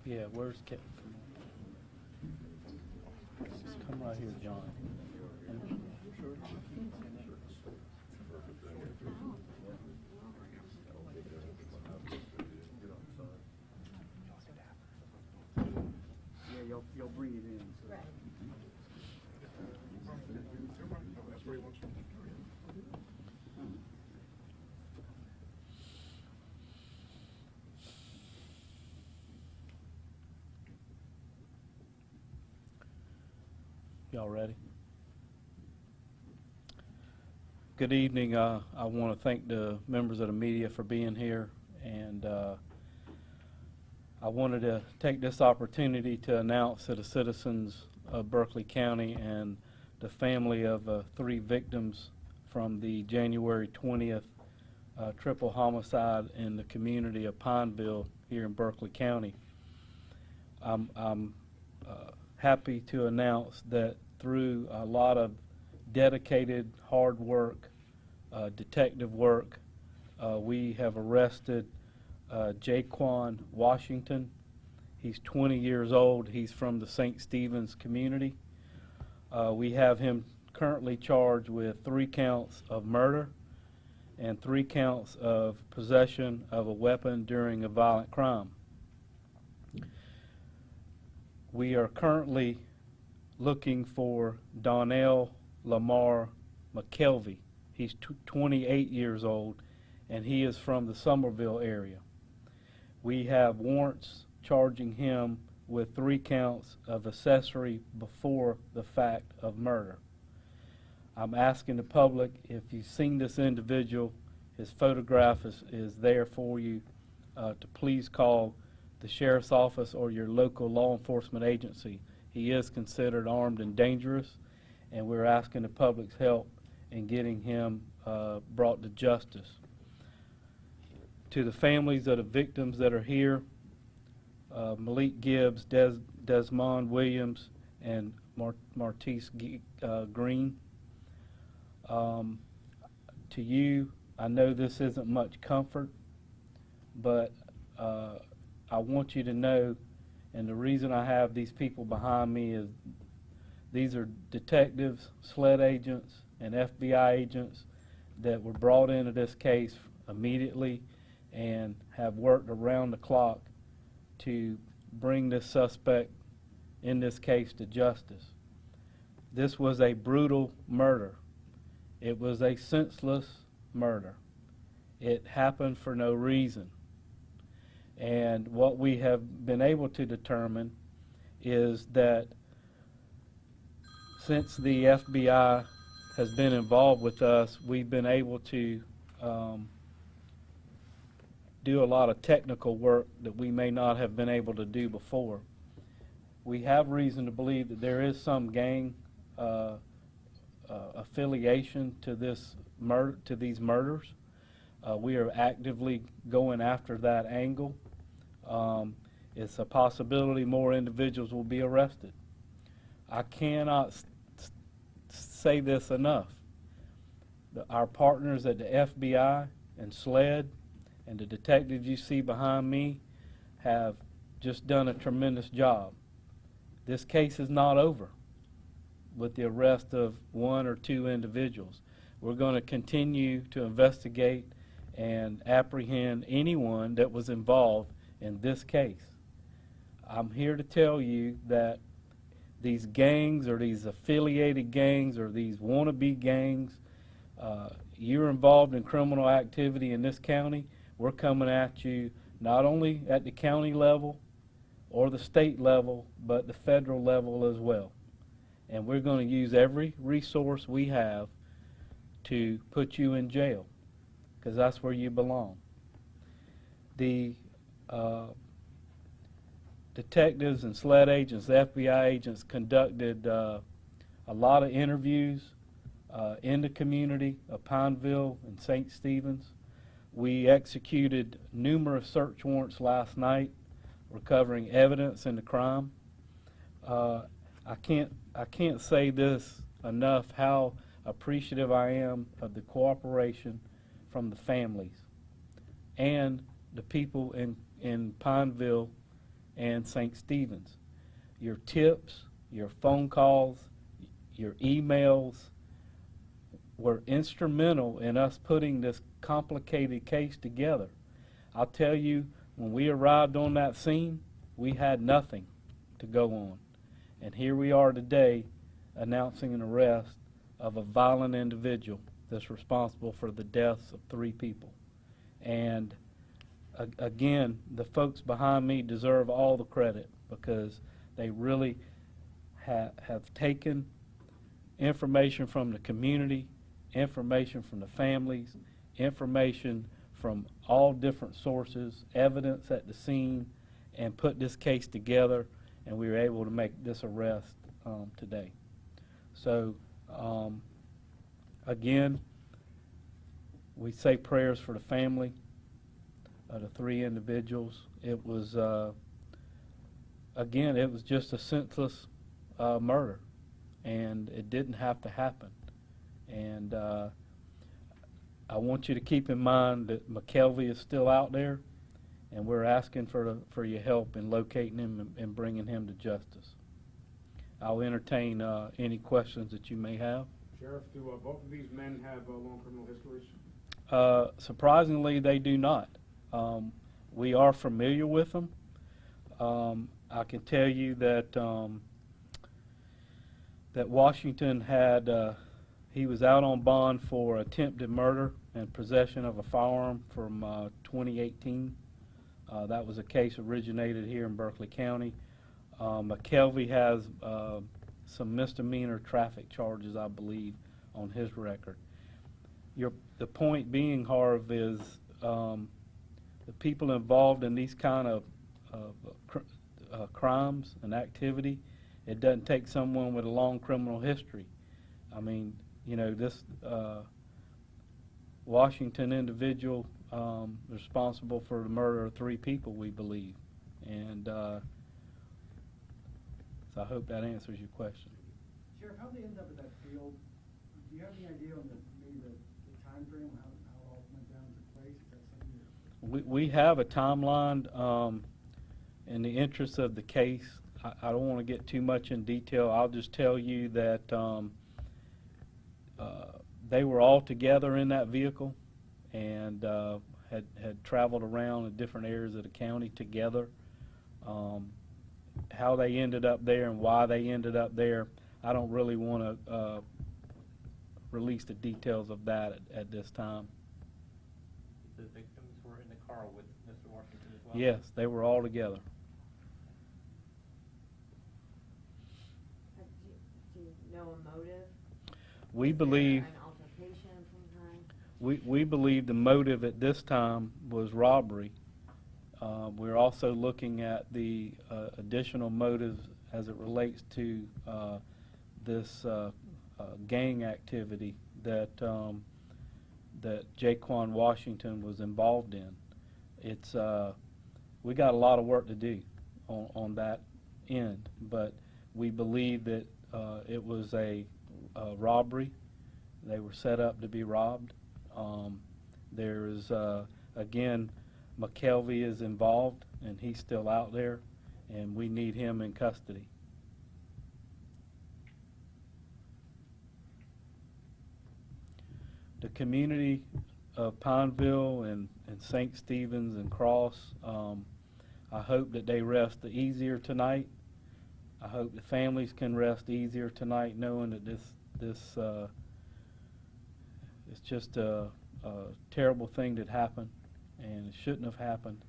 Yeah, where's Kevin? Just come right here, John. Yeah, you'll bring it in. So. Right. Y'all ready? Good evening. I want to thank the members of the media for being here, and I wanted to take this opportunity to announce to the citizens of Berkeley County and the family of 3 victims from the January 20th triple homicide in the community of Pineville here in Berkeley County. I'm happy to announce that through a lot of dedicated, hard work, detective work, we have arrested Jaquan Washington. He's 20 years old. He's from the St. Stephen's community. We have him currently charged with 3 counts of murder and 3 counts of possession of a weapon during a violent crime. We are currently looking for Donnell Lamar McKelvey. He's 28 years old, and he is from the Somerville area. We have warrants charging him with 3 counts of accessory before the fact of murder. I'm asking the public, if you've seen this individual, his photograph is there for you, to please call the sheriff's office or your local law enforcement agency. He is considered armed and dangerous, and we're asking the public's help in getting him brought to justice. To the families of the victims that are here, Malik Gibbs, Desmond Williams, and Martise Green, to you, I know this isn't much comfort, but I want you to know, and the reason I have these people behind me is these are detectives, SLED agents, and FBI agents that were brought into this case immediately and have worked around the clock to bring this suspect in this case to justice. This was a brutal murder. It was a senseless murder. It happened for no reason. And what we have been able to determine is that since the FBI has been involved with us, we've been able to do a lot of technical work that we may not have been able to do before. We have reason to believe that there is some gang affiliation to these murders. We are actively going after that angle. It's a possibility more individuals will be arrested. I cannot say this enough. Our partners at the FBI and SLED and the detectives you see behind me have just done a tremendous job. This case is not over with the arrest of 1 or 2 individuals. We're going to continue to investigate and apprehend anyone that was involved in this case. I'm here to tell you that these gangs or these affiliated gangs or these wannabe gangs, you're involved in criminal activity in this county, we're coming at you not only at the county level or the state level, but the federal level as well. And we're going to use every resource we have to put you in jail, because that's where you belong. The detectives and SLED agents, the FBI agents, conducted a lot of interviews in the community of Pineville and St. Stephen's. We executed numerous search warrants last night recovering evidence in the crime. I can't say this enough how appreciative I am of the cooperation from the families and the people in Pineville and St. Stephen's. Your tips, your phone calls, your emails were instrumental in us putting this complicated case together. I'll tell you, when we arrived on that scene, we had nothing to go on. And here we are today announcing an arrest of a violent individual that's responsible for the deaths of 3 people. And again, the folks behind me deserve all the credit because they really have taken information from the community, information from the families, information from all different sources, evidence at the scene, and put this case together, and we were able to make this arrest today. So, again, we say prayers for the family of the 3 individuals. It was, again, it was just a senseless murder, and it didn't have to happen. And I want you to keep in mind that McKelvey is still out there, and we're asking for your help in locating him and bringing him to justice. I'll entertain any questions that you may have. Sheriff, do both of these men have long criminal histories? Surprisingly, they do not. We are familiar with them. I can tell you that that Washington had he was out on bond for attempted murder and possession of a firearm from 2018. That was a case originated here in Berkeley County. McKelvey has some misdemeanor traffic charges, I believe, on his record. The point being, Harv, is the people involved in these kind of crimes and activity, it doesn't take someone with a long criminal history. I mean, you know, this Washington individual responsible for the murder of 3 people, we believe. And so I hope that answers your question. Sheriff, how did they end up in that field? Do you have any idea on maybe the time frame, how it all went down to place? Is that something We have a timeline. In the interest of the case, I don't want to get too much in detail. I'll just tell you that they were all together in that vehicle and had traveled around in different areas of the county together. How they ended up there and why they ended up there, I don't really want to release the details of that at this time. The victims were in the car with Mr. Washington as well? Yes, they were all together. Do you know a motive? We Was there believe an altercation of some kind? we believe the motive at this time was robbery. We're also looking at the additional motives as it relates to this gang activity that that Jaquan Washington was involved in. It's we got a lot of work to do on that end, but we believe that it was a robbery. They were set up to be robbed. There's again, McKelvey is involved, and he's still out there, and we need him in custody. The community of Pineville and St. Stephen's and Cross, I hope that they rest easier tonight. I hope the families can rest easier tonight knowing that this it's just a terrible thing that happened, and it shouldn't have happened,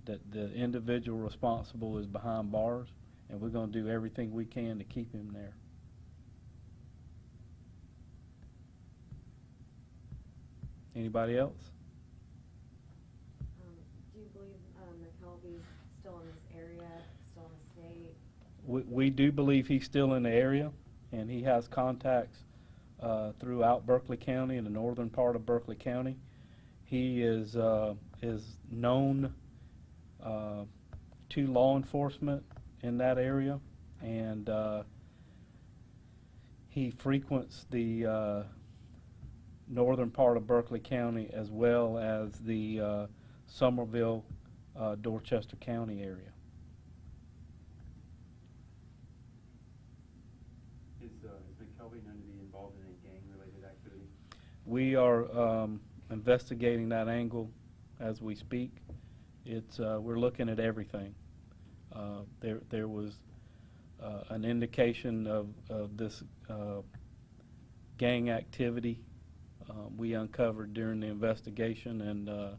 that the individual responsible is behind bars, and we're going to do everything we can to keep him there. Anybody else? Do you believe McKelvey's still in this area, still in the state? We do believe he's still in the area, and he has contacts throughout Berkeley County and the northern part of Berkeley County. He is known to law enforcement in that area, and he frequents the northern part of Berkeley County as well as the Somerville, Dorchester County area. We are investigating that angle as we speak. We're looking at everything. There was an indication of this gang activity we uncovered during the investigation, and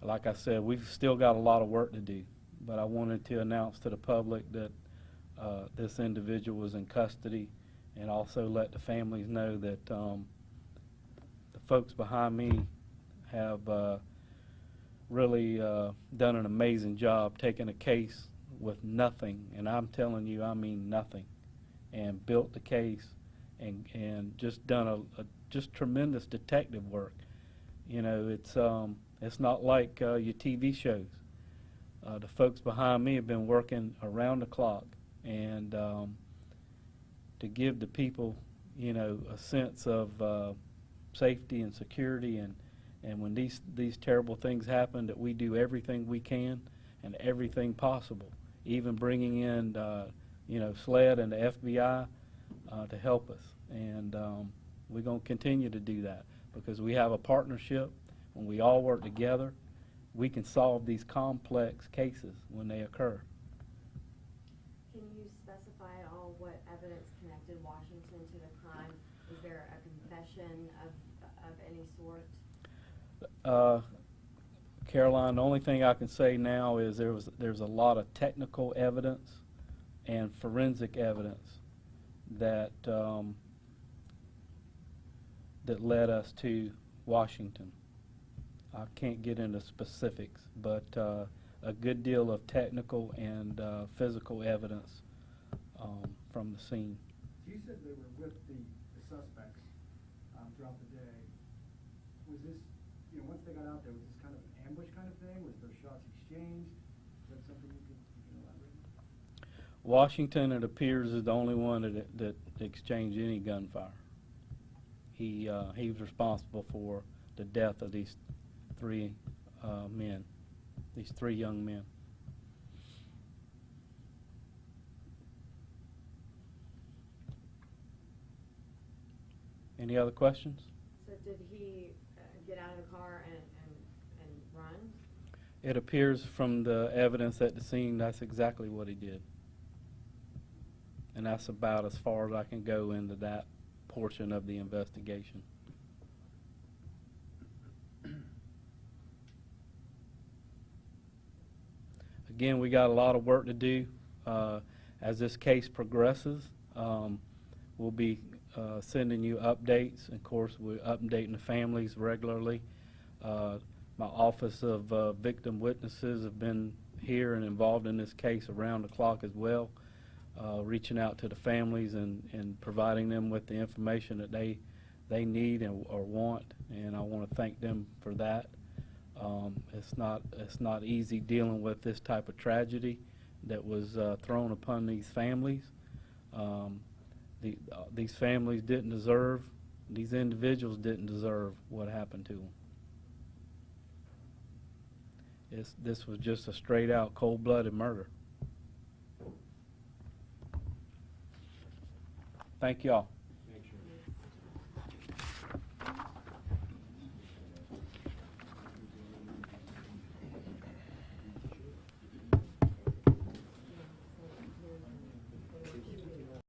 like I said, we've still got a lot of work to do, but I wanted to announce to the public that this individual was in custody, and also let the families know that the folks behind me have really done an amazing job taking a case with nothing, and I'm telling you, I mean nothing, and built the case and just done a just tremendous detective work. You know, it's not like your TV shows. The folks behind me have been working around the clock, and to give the people, you know, a sense of safety and security, and when these terrible things happen, that we do everything we can and everything possible, even bringing in you know, SLED and the FBI to help us, and we're going to continue to do that because we have a partnership. When we all work together, we can solve these complex cases when they occur. Can you specify at all what evidence connected Washington to the crime? Is there a confession of any sort? Caroline, the only thing I can say now is there's a lot of technical evidence and forensic evidence that that led us to Washington. I can't get into specifics, but a good deal of technical and physical evidence from the scene. You said they were with the suspects throughout the day. Was this, you know, once they got out there, was this kind of an ambush kind of thing? Was there shots exchanged? Is that something you can elaborate on? Washington, it appears, is the only one that exchanged any gunfire. He was responsible for the death of these three men, these three young men. Any other questions? So did he get out of the car and run? It appears from the evidence at the scene that's exactly what he did. And that's about as far as I can go into that portion of the investigation. Again, we got a lot of work to do. As this case progresses, we'll be sending you updates. Of course, we're updating the families regularly. My Office of Victim Witnesses have been here and involved in this case around the clock as well, reaching out to the families and providing them with the information that they need or want, and I want to thank them for that. It's not easy dealing with this type of tragedy that was thrown upon these families. These families didn't deserve, these individuals didn't deserve what happened to them. This was just a straight out cold-blooded murder. Thank y'all.